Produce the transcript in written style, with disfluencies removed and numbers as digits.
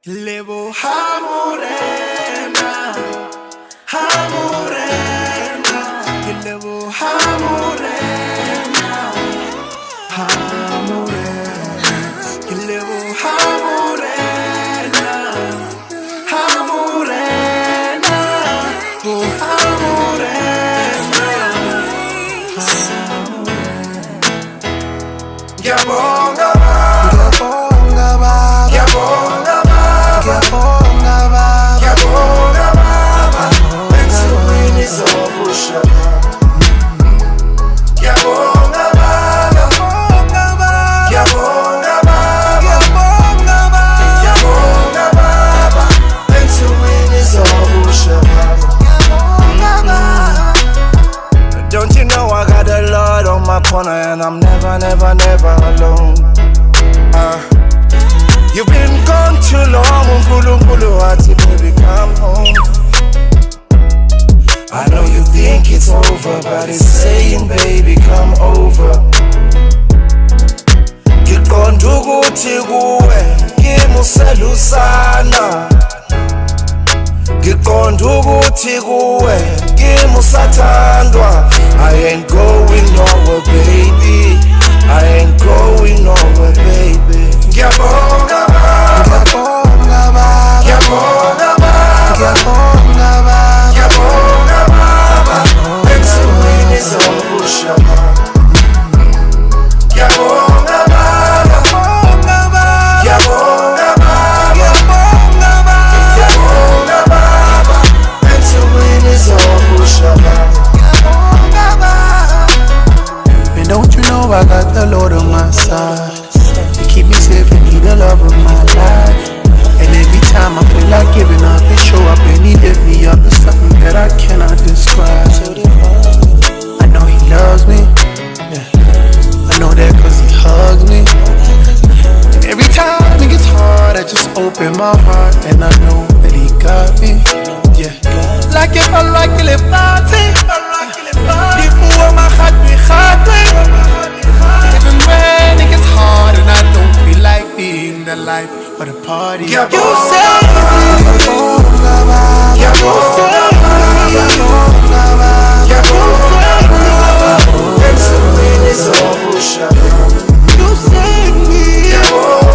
Levo hamurena, hamurena, levo hamurena, hamurena, levo hamurena, hamurena, oh hamurena, hamurena. Ngiyabonga Don't you know I got the Lord on my corner and I'm never, never, never alone. You've been gone too long, baby, come home. I know you think it's over, but it's saying, baby, come over. Ngiqonda ukuthi kuwe ngimuselusana, ngiqonda ukuthi kuwe ngimusathandwa. I ain't going nowhere, baby, I ain't going nowhere, baby. Ngiyabonga I got the Lord on my side. You keep me safe and need the love of my life. And every time I feel like giving up, you show up and he lift me up to something that I cannot describe. I know he loves me, yeah. I know that cause he hugs me. And every time it gets hard, I just open my heart and I know that he got me, yeah. Like if I like it, if I take my heart, even when it gets hard and I don't feel like being the life of the party. You say me. You say me.